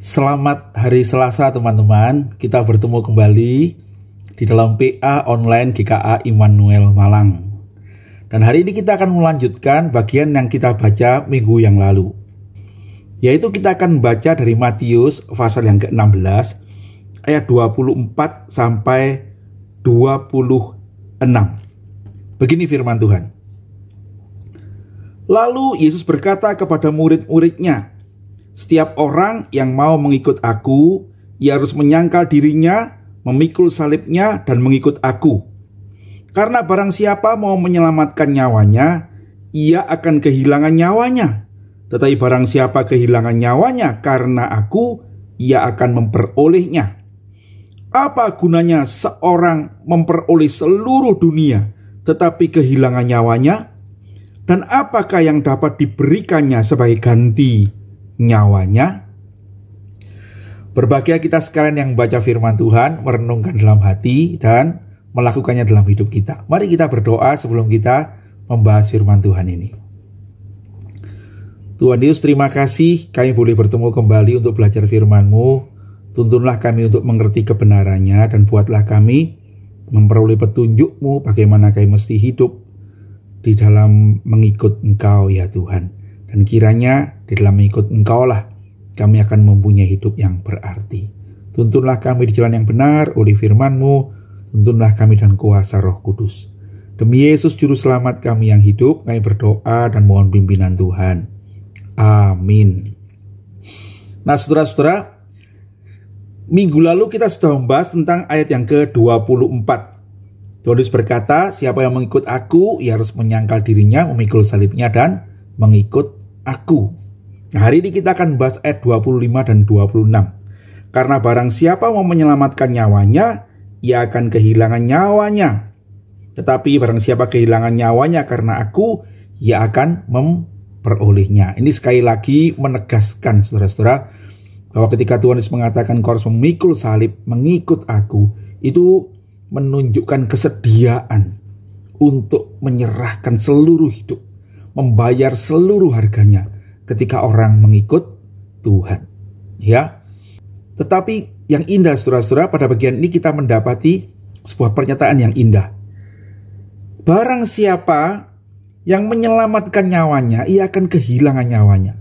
Selamat hari Selasa teman-teman. Kita bertemu kembali di dalam PA online GKA Immanuel Malang. Dan hari ini kita akan melanjutkan bagian yang kita baca minggu yang lalu. Yaitu kita akan baca dari Matius pasal yang ke-16 ayat 24 sampai 26. Begini firman Tuhan. Lalu Yesus berkata kepada murid-muridnya, "Setiap orang yang mau mengikut aku, ia harus menyangkal dirinya, memikul salibnya, dan mengikut aku. Karena barang siapa mau menyelamatkan nyawanya, ia akan kehilangan nyawanya. Tetapi barang siapa kehilangan nyawanya karena aku, ia akan memperolehnya. Apa gunanya seorang memperoleh seluruh dunia, tetapi kehilangan nyawanya? Dan apakah yang dapat diberikannya sebagai ganti nyawanya?" Berbahagia kita sekalian yang baca firman Tuhan, merenungkan dalam hati, dan melakukannya dalam hidup kita. Mari kita berdoa sebelum kita membahas firman Tuhan ini. Tuhan Yesus, terima kasih kami boleh bertemu kembali untuk belajar firman-Mu. Tuntunlah kami untuk mengerti kebenarannya, dan buatlah kami memperoleh petunjuk-Mu bagaimana kami mesti hidup di dalam mengikut Engkau ya Tuhan. Dan kiranya di dalam mengikut Engkau lah kami akan mempunyai hidup yang berarti. Tuntunlah kami di jalan yang benar oleh firman-Mu. Tuntunlah kami dengan kuasa Roh Kudus. Demi Yesus Juru Selamat kami yang hidup, kami berdoa dan mohon pimpinan Tuhan. Amin. Nah saudara-saudara, minggu lalu kita sudah membahas tentang ayat yang ke-24. Tuhan Yesus berkata, "Siapa yang mengikut aku, ia harus menyangkal dirinya, memikul salibnya, dan mengikut aku." Nah, hari ini kita akan bahas ayat 25 dan 26. Karena barang siapa mau menyelamatkan nyawanya, ia akan kehilangan nyawanya. Tetapi barang siapa kehilangan nyawanya karena aku, ia akan memperolehnya. Ini sekali lagi menegaskan saudara-saudara, bahwa ketika Tuhan Yesus mengatakan kau harus memikul salib, mengikut aku, itu menunjukkan kesediaan untuk menyerahkan seluruh hidup, membayar seluruh harganya ketika orang mengikut Tuhan. Ya. Tetapi yang indah saudara-saudara, pada bagian ini kita mendapati sebuah pernyataan yang indah. Barang siapa yang menyelamatkan nyawanya, ia akan kehilangan nyawanya.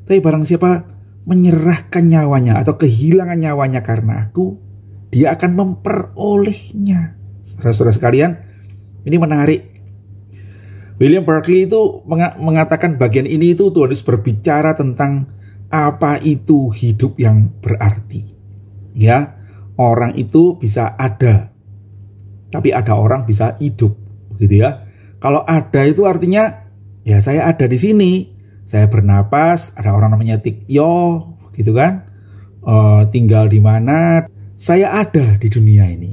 Tapi barang siapa menyerahkan nyawanya atau kehilangan nyawanya karena aku, dia akan memperolehnya. Saudara-saudara sekalian, ini menarik. William Barclay itu mengatakan bagian ini itu Tuhan Yesus berbicara tentang apa itu hidup yang berarti. Ya, orang itu bisa ada, tapi ada orang bisa hidup, begitu ya. Kalau ada itu artinya ya saya ada di sini, saya bernapas, ada orang namanya Tikyo, gitu kan? Tinggal di mana? Saya ada di dunia ini.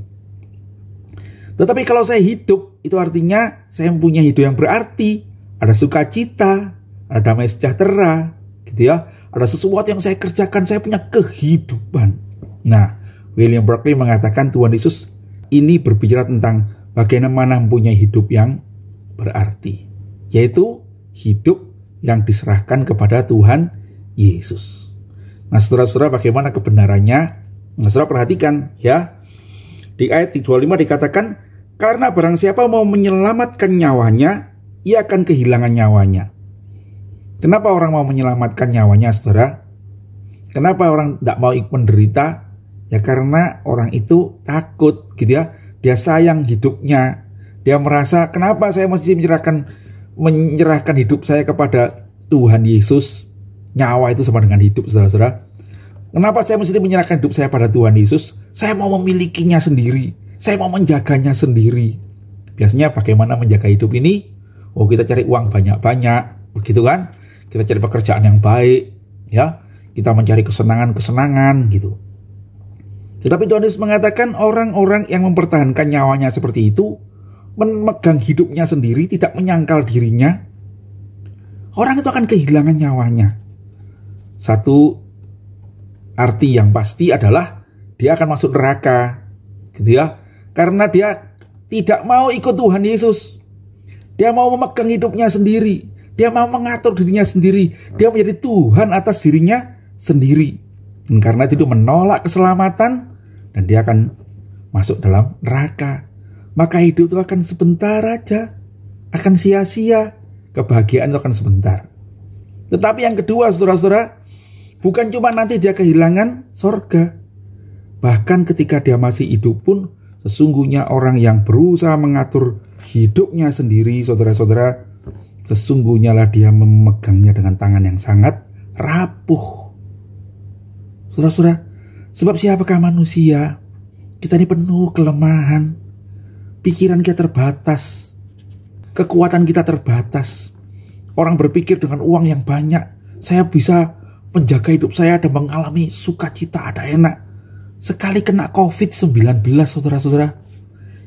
Tetapi kalau saya hidup, itu artinya saya mempunyai hidup yang berarti. Ada sukacita, ada damai sejahtera, gitu ya. Ada sesuatu yang saya kerjakan, saya punya kehidupan. Nah, William Barclay mengatakan Tuhan Yesus ini berbicara tentang bagaimana mempunyai hidup yang berarti. Yaitu hidup yang diserahkan kepada Tuhan Yesus. Nah, saudara-saudara, bagaimana kebenarannya? Nah, saudara perhatikan ya. Di ayat 25 dikatakan, karena barang siapa mau menyelamatkan nyawanya, ia akan kehilangan nyawanya. Kenapa orang mau menyelamatkan nyawanya, saudara? Kenapa orang tidak mau menderita? Ya karena orang itu takut, gitu ya. Dia sayang hidupnya. Dia merasa, kenapa saya mesti menyerahkan hidup saya kepada Tuhan Yesus? Nyawa itu sama dengan hidup, saudara-saudara. Kenapa saya mesti menyerahkan hidup saya pada Tuhan Yesus? Saya mau memilikinya sendiri. Saya mau menjaganya sendiri. Biasanya bagaimana menjaga hidup ini? Oh, kita cari uang banyak-banyak, begitu kan? Kita cari pekerjaan yang baik, ya. Kita mencari kesenangan-kesenangan, gitu. Tetapi Tuhan Yesus mengatakan orang-orang yang mempertahankan nyawanya seperti itu, memegang hidupnya sendiri, tidak menyangkal dirinya, orang itu akan kehilangan nyawanya. Satu arti yang pasti adalah dia akan masuk neraka, gitu ya. Karena dia tidak mau ikut Tuhan Yesus. Dia mau memegang hidupnya sendiri. Dia mau mengatur dirinya sendiri. Dia menjadi Tuhan atas dirinya sendiri. Dan karena itu dia menolak keselamatan dan dia akan masuk dalam neraka. Maka hidup itu akan sebentar aja, akan sia-sia. Kebahagiaan itu akan sebentar. Tetapi yang kedua, saudara-saudara, bukan cuma nanti dia kehilangan sorga. Bahkan ketika dia masih hidup pun, sesungguhnya orang yang berusaha mengatur hidupnya sendiri, saudara-saudara, sesungguhnya lah dia memegangnya dengan tangan yang sangat rapuh. Saudara-saudara, sebab siapakah manusia? Kita ini penuh kelemahan. Pikiran kita terbatas. Kekuatan kita terbatas. Orang berpikir dengan uang yang banyak, saya bisa menjaga hidup saya dan mengalami sukacita, ada enak. Sekali kena COVID-19, saudara-saudara,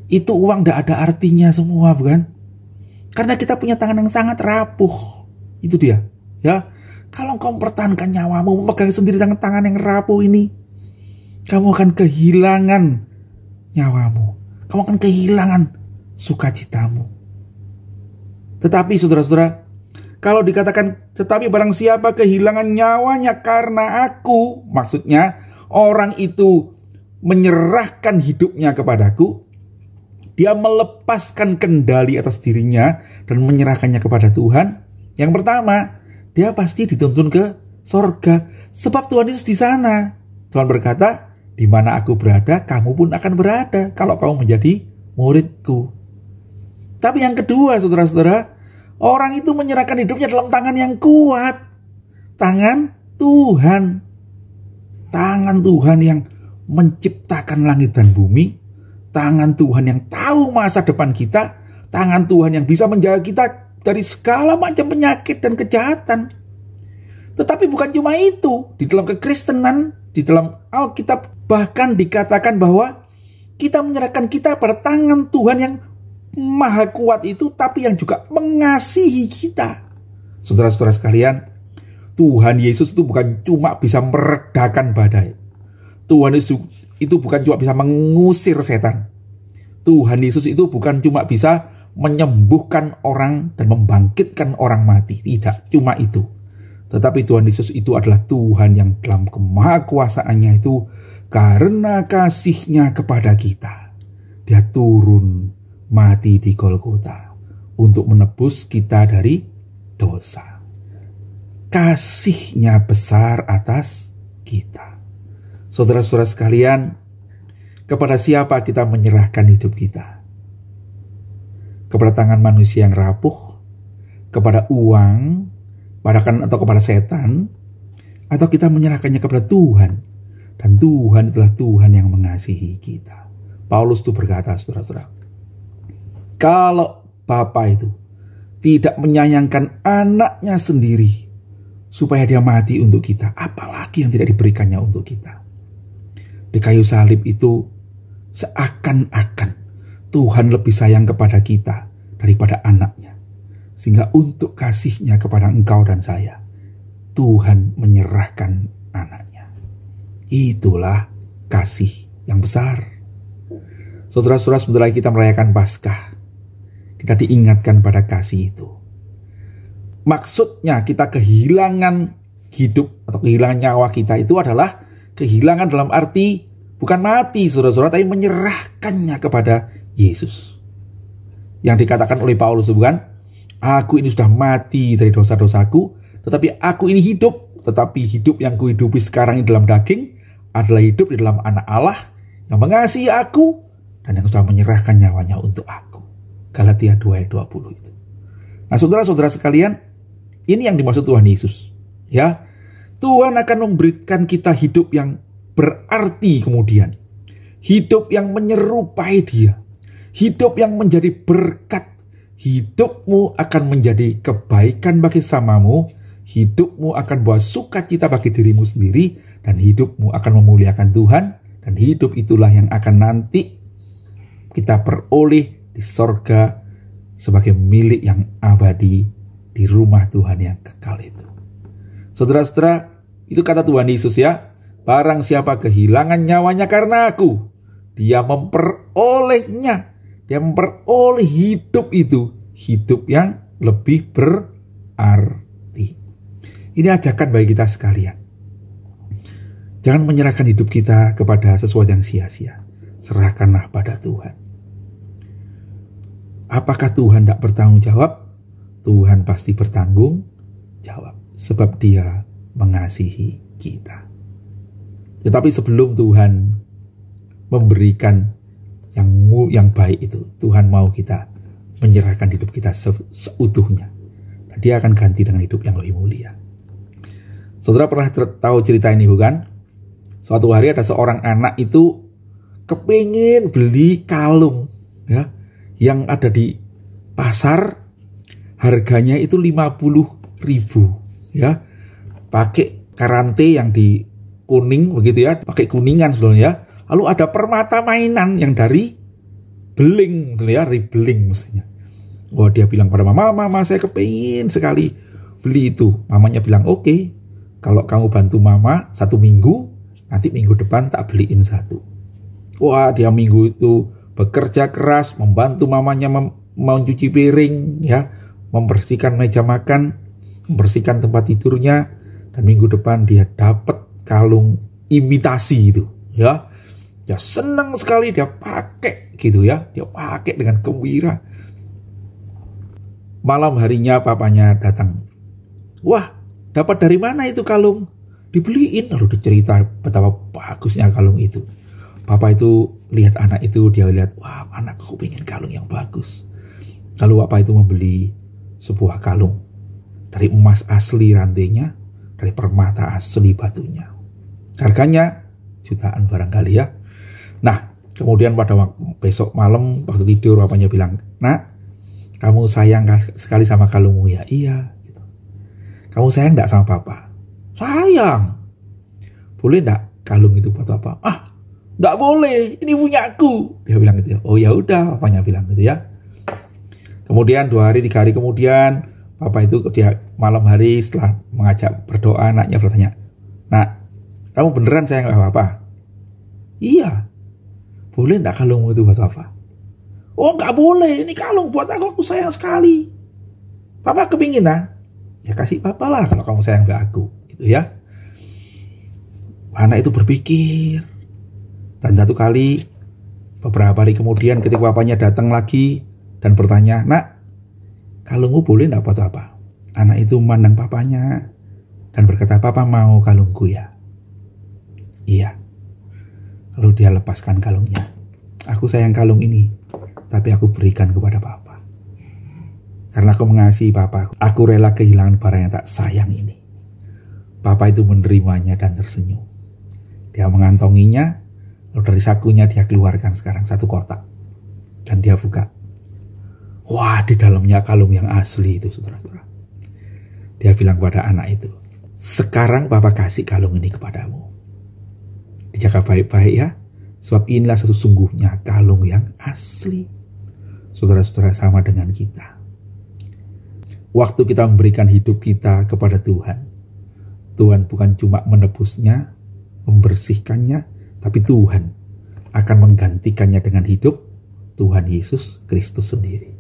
itu uang tidak ada artinya semua, bukan? Karena kita punya tangan yang sangat rapuh. Itu dia, ya. Kalau kau mempertahankan nyawamu, memegang sendiri tangan yang rapuh ini, kamu akan kehilangan nyawamu. Kamu akan kehilangan sukacitamu. Tetapi saudara-saudara, kalau dikatakan, tetapi barang siapa kehilangan nyawanya karena aku, maksudnya orang itu menyerahkan hidupnya kepadaku, dia melepaskan kendali atas dirinya dan menyerahkannya kepada Tuhan. Yang pertama, dia pasti dituntun ke sorga. Sebab Tuhan Yesus di sana. Tuhan berkata, di mana aku berada, kamu pun akan berada kalau kamu menjadi muridku. Tapi yang kedua, saudara-saudara, orang itu menyerahkan hidupnya dalam tangan yang kuat. Tangan Tuhan. Tangan Tuhan yang menciptakan langit dan bumi. Tangan Tuhan yang tahu masa depan kita. Tangan Tuhan yang bisa menjaga kita dari segala macam penyakit dan kejahatan. Tetapi bukan cuma itu. Di dalam kekristenan, di dalam Alkitab, bahkan dikatakan bahwa kita menyerahkan kita pada tangan Tuhan yang maha kuat itu, tapi yang juga mengasihi kita. Saudara-saudara sekalian, Tuhan Yesus itu bukan cuma bisa meredakan badai. Tuhan Yesus itu bukan cuma bisa mengusir setan. Tuhan Yesus itu bukan cuma bisa menyembuhkan orang dan membangkitkan orang mati. Tidak cuma itu. Tetapi Tuhan Yesus itu adalah Tuhan yang dalam kemahakuasaannya itu, karena kasih-Nya kepada kita, Dia turun mati di Golgota untuk menebus kita dari dosa. Kasih-Nya besar atas kita. Saudara-saudara sekalian, kepada siapa kita menyerahkan hidup kita? Kepada tangan manusia yang rapuh, kepada uang, atau kepada setan, atau kita menyerahkannya kepada Tuhan? Dan Tuhan adalah Tuhan yang mengasihi kita. Paulus itu berkata, saudara-saudara, kalau Bapa itu tidak menyayangkan anaknya sendiri supaya dia mati untuk kita, apalagi yang tidak diberikannya untuk kita. Di kayu salib itu seakan-akan Tuhan lebih sayang kepada kita daripada anaknya. Sehingga untuk kasih-Nya kepada engkau dan saya, Tuhan menyerahkan anaknya. Itulah kasih yang besar. Saudara-saudara, sebentar lagi kita merayakan Paskah. Kita diingatkan pada kasih itu. Maksudnya kita kehilangan hidup atau kehilangan nyawa kita itu adalah kehilangan dalam arti bukan mati, saudara-saudara, tapi menyerahkannya kepada Yesus. Yang dikatakan oleh Paulus bukan, aku ini sudah mati dari dosa-dosaku, tetapi aku ini hidup. Tetapi hidup yang kuhidupi sekarang ini dalam daging adalah hidup di dalam anak Allah yang mengasihi aku dan yang sudah menyerahkan nyawanya untuk aku. Galatia 2:20 itu. Nah, saudara-saudara sekalian, ini yang dimaksud Tuhan Yesus. Ya, Tuhan akan memberikan kita hidup yang berarti kemudian. Hidup yang menyerupai Dia. Hidup yang menjadi berkat. Hidupmu akan menjadi kebaikan bagi samamu. Hidupmu akan bawa sukacita bagi dirimu sendiri. Dan hidupmu akan memuliakan Tuhan. Dan hidup itulah yang akan nanti kita peroleh di sorga sebagai milik yang abadi di rumah Tuhan yang kekal itu. Saudara-saudara, itu kata Tuhan Yesus ya. Barang siapa kehilangan nyawanya karena aku, dia memperolehnya. Dia memperoleh hidup itu. Hidup yang lebih berarti. Ini ajakan bagi kita sekalian. Jangan menyerahkan hidup kita kepada sesuatu yang sia-sia. Serahkanlah pada Tuhan. Apakah Tuhan tidak bertanggung jawab? Tuhan pasti bertanggung jawab. Sebab Dia mengasihi kita. Tetapi sebelum Tuhan memberikan yang baik itu, Tuhan mau kita menyerahkan hidup kita seutuhnya. Dia akan ganti dengan hidup yang lebih mulia. Saudara pernah tahu cerita ini bukan? Suatu hari ada seorang anak itu kepingin beli kalung ya, yang ada di pasar, harganya itu 50.000 ya. Pakai karante yang di kuning begitu ya, pakai kuningan sebenarnya. Lalu ada permata mainan yang dari beling ya, ribeling mestinya. Wah, dia bilang pada mama saya kepingin sekali beli itu. Mamanya bilang, oke, kalau kamu bantu mama 1 minggu, nanti minggu depan tak beliin 1. Wah, dia minggu itu bekerja keras, membantu mamanya mencuci piring, ya, membersihkan meja makan, membersihkan tempat tidurnya, dan minggu depan dia dapat kalung imitasi itu, ya. Dia senang sekali, dia pakai gitu ya, dia pakai dengan gembira. Malam harinya papanya datang. Wah, dapat dari mana itu kalung? Dibeliin. Lalu dicerita betapa bagusnya kalung itu. Papa itu lihat anak itu, dia lihat, wah, anakku pengen kalung yang bagus. Lalu papa itu membeli sebuah kalung dari emas asli rantainya, dari permata asli batunya. Harganya jutaan barangkali ya. Nah, kemudian pada besok malam waktu tidur, papanya bilang, nak, kamu sayang sekali sama kalungmu ya? Iya. Gitu. Kamu sayang enggak sama papa? Sayang. Boleh enggak kalung itu buat apa? Ah, enggak boleh. Ini punyaku. Dia bilang gitu ya. Oh ya udah, papanya bilang gitu ya. Kemudian 2 hari 3 hari kemudian, papa itu dia malam hari setelah mengajak berdoa, anaknya bertanya, nak, kamu beneran sayang sama papa? Iya. Boleh enggak kalungmu itu buat apa? Oh, enggak boleh. Ini kalung buat aku sayang sekali. Papa kepingin lah. Ya kasih papa lah kalau kamu sayang ke aku. Gitu ya. Anak itu berpikir. Dan satu kali, beberapa hari kemudian ketika papanya datang lagi dan bertanya, nak, kalungmu boleh enggak buat apa? Anak itu memandang papanya dan berkata, papa mau kalungku ya? Iya. Lalu dia lepaskan kalungnya. Aku sayang kalung ini, tapi aku berikan kepada papa. Karena aku mengasihi papa, aku rela kehilangan barang yang tak sayang ini. Papa itu menerimanya dan tersenyum. Dia mengantonginya, lalu dari sakunya dia keluarkan sekarang 1 kotak. Dan dia buka. Wah, di dalamnya kalung yang asli itu, saudara-saudara. Dia bilang kepada anak itu, sekarang papa kasih kalung ini kepadamu. Dijaga baik-baik ya, sebab inilah sesungguhnya kalung yang asli. Saudara-saudara, sama dengan kita. Waktu kita memberikan hidup kita kepada Tuhan, Tuhan bukan cuma menebusnya, membersihkannya, tapi Tuhan akan menggantikannya dengan hidup Tuhan Yesus Kristus sendiri.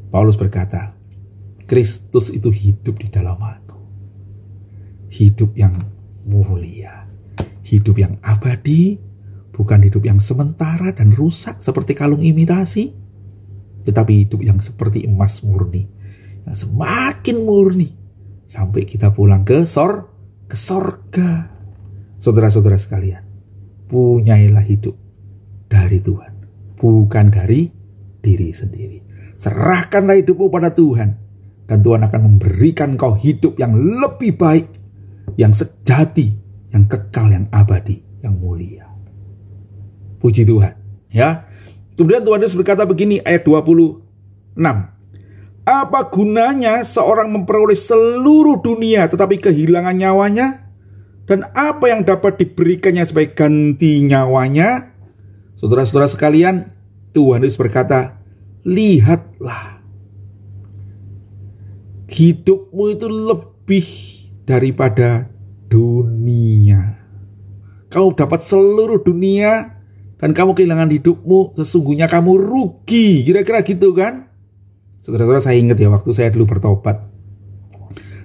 Paulus berkata, Kristus itu hidup di dalam aku. Hidup yang mulia. Hidup yang abadi, bukan hidup yang sementara dan rusak seperti kalung imitasi, tetapi hidup yang seperti emas murni, yang semakin murni sampai kita pulang ke sorga. Saudara-saudara sekalian, punyailah hidup dari Tuhan, bukan dari diri sendiri. Serahkanlah hidupmu pada Tuhan, dan Tuhan akan memberikan kau hidup yang lebih baik, yang sejati, yang kekal, yang abadi, yang mulia. Puji Tuhan, ya. Kemudian Tuhan Yesus berkata begini, ayat 26. Apa gunanya seorang memperoleh seluruh dunia tetapi kehilangan nyawanya? Dan apa yang dapat diberikannya sebagai ganti nyawanya? Saudara-saudara sekalian, Tuhan Yesus berkata, lihatlah, hidupmu itu lebih daripada dunia. Kau dapat seluruh dunia dan kamu kehilangan hidupmu, sesungguhnya kamu rugi. Kira-kira gitu kan? Saudara-saudara, saya ingat ya waktu saya dulu bertobat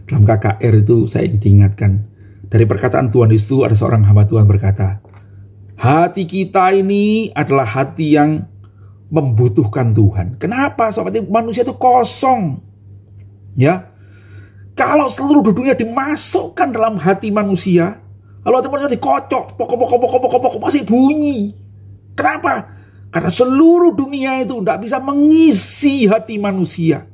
dalam KKR itu, saya diingatkan, Dari perkataan Tuhan itu ada seorang hamba Tuhan berkata, hati kita ini adalah hati yang membutuhkan Tuhan. Kenapa? Soalnya manusia itu kosong. Ya, kalau seluruh dunia dimasukkan dalam hati manusia, lalu hati manusia dikocok, pokok masih bunyi. Kenapa? Karena seluruh dunia itu tidak bisa mengisi hati manusia.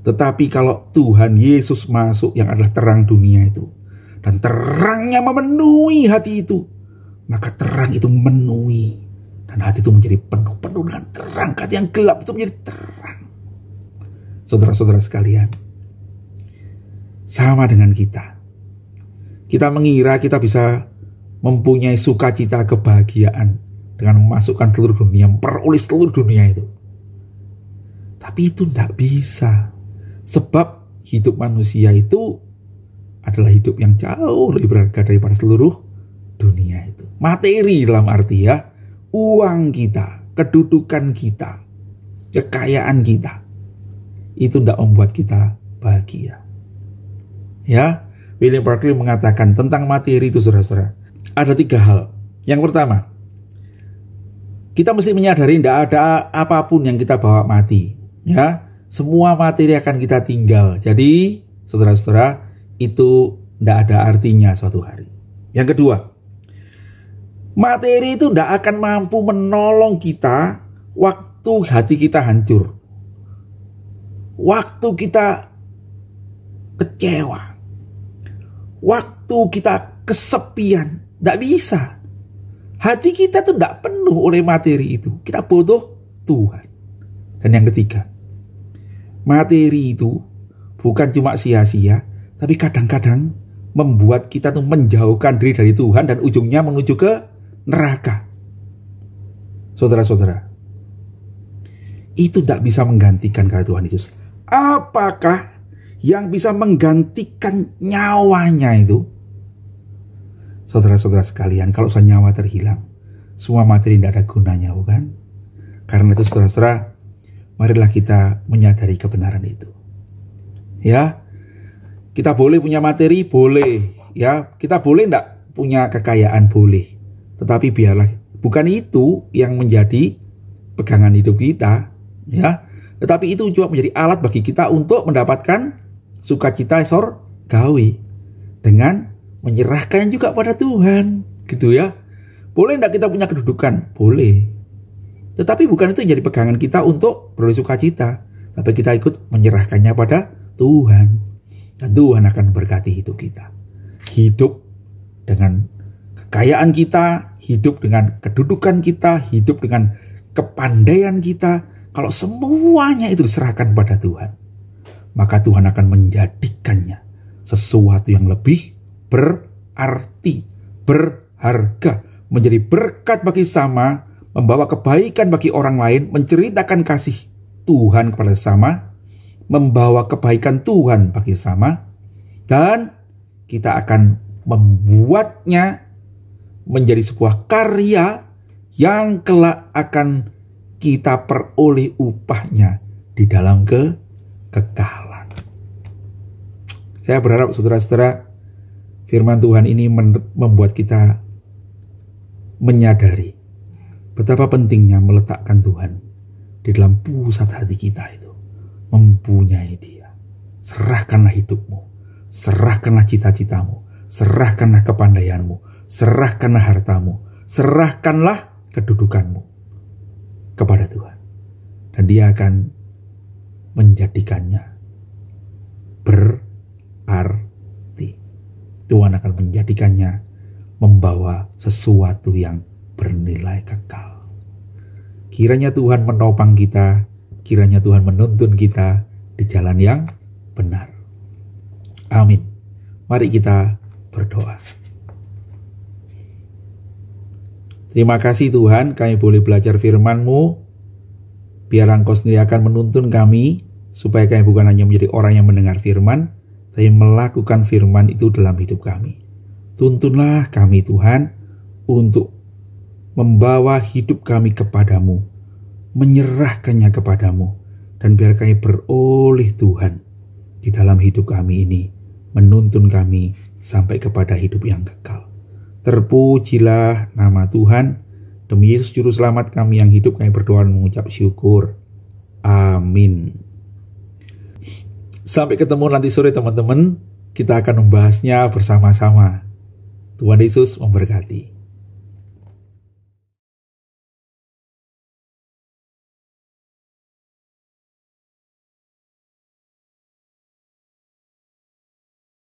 Tetapi kalau Tuhan Yesus masuk yang adalah terang dunia itu, dan terangnya memenuhi hati itu, maka terang itu memenuhi, dan hati itu menjadi penuh dengan terang. Hati yang gelap itu menjadi terang. Saudara-saudara sekalian, sama dengan kita. Kita mengira kita bisa mempunyai sukacita kebahagiaan dengan memasukkan seluruh dunia, memperoleh seluruh dunia itu. Tapi itu tidak bisa. Sebab hidup manusia itu adalah hidup yang jauh lebih berharga daripada seluruh dunia itu. Materi dalam arti ya, uang kita, kedudukan kita, kekayaan kita, itu tidak membuat kita bahagia. Ya, William Barclay mengatakan tentang materi itu, saudara-saudara, ada 3 hal. Yang pertama, kita mesti menyadari tidak ada apapun yang kita bawa mati. Ya, semua materi akan kita tinggal. Jadi, saudara-saudara, itu tidak ada artinya suatu hari. Yang kedua, materi itu tidak akan mampu menolong kita waktu hati kita hancur, waktu kita kecewa, waktu kita kesepian. Tidak bisa. Hati kita itu tidak penuh oleh materi itu. Kita butuh Tuhan. Dan yang ketiga, materi itu bukan cuma sia-sia, tapi kadang-kadang membuat kita tuh menjauhkan diri dari Tuhan dan ujungnya menuju ke neraka. Saudara-saudara, itu tidak bisa menggantikan kata Tuhan Yesus. Apakah yang bisa menggantikan nyawanya itu? Saudara-saudara sekalian, kalau nyawa terhilang, semua materi tidak ada gunanya, bukan? Karena itu, saudara-saudara, marilah kita menyadari kebenaran itu. Ya, kita boleh punya materi, boleh. Ya, kita boleh tidak punya kekayaan, boleh. Tetapi biarlah bukan itu yang menjadi pegangan hidup kita. Ya, tetapi itu juga menjadi alat bagi kita untuk mendapatkan sukacita sorgawi dengan menyerahkan juga pada Tuhan, gitu ya. Boleh tidak kita punya kedudukan? Boleh. Tetapi bukan itu yang jadi pegangan kita untuk beroleh sukacita, tapi kita ikut menyerahkannya pada Tuhan. Dan Tuhan akan berkati hidup kita. Hidup dengan kekayaan kita, hidup dengan kedudukan kita, hidup dengan kepandaian kita. Kalau semuanya itu diserahkan pada Tuhan, maka Tuhan akan menjadikannya sesuatu yang lebih berarti, berharga, menjadi berkat bagi sama, membawa kebaikan bagi orang lain, menceritakan kasih Tuhan kepada sesama, membawa kebaikan Tuhan bagi sesama, dan kita akan membuatnya menjadi sebuah karya yang kelak akan kita peroleh upahnya di dalam kekekalan. Saya berharap saudara-saudara, firman Tuhan ini membuat kita menyadari betapa pentingnya meletakkan Tuhan di dalam pusat hati kita itu. Mempunyai Dia. Serahkanlah hidupmu. Serahkanlah cita-citamu. Serahkanlah kepandaianmu. Serahkanlah hartamu. Serahkanlah kedudukanmu kepada Tuhan. Dan Dia akan menjadikannya berarti. Tuhan akan menjadikannya membawa sesuatu yang bernilai kekal. Kiranya Tuhan menopang kita, kiranya Tuhan menuntun kita di jalan yang benar. Amin. Mari kita berdoa. Terima kasih Tuhan, kami boleh belajar firman-Mu. Biar Engkau sendiri akan menuntun kami, supaya kami bukan hanya menjadi orang yang mendengar firman, tapi melakukan firman itu dalam hidup kami. Tuntunlah kami Tuhan, untuk membawa hidup kami kepadamu, menyerahkannya kepadamu, dan biar kami beroleh Tuhan di dalam hidup kami ini, menuntun kami sampai kepada hidup yang kekal. Terpujilah nama Tuhan. Demi Yesus Juru Selamat kami yang hidup, kami berdoa dan mengucap syukur. Amin. Sampai ketemu nanti sore teman-teman. Kita akan membahasnya bersama-sama. Tuhan Yesus memberkati.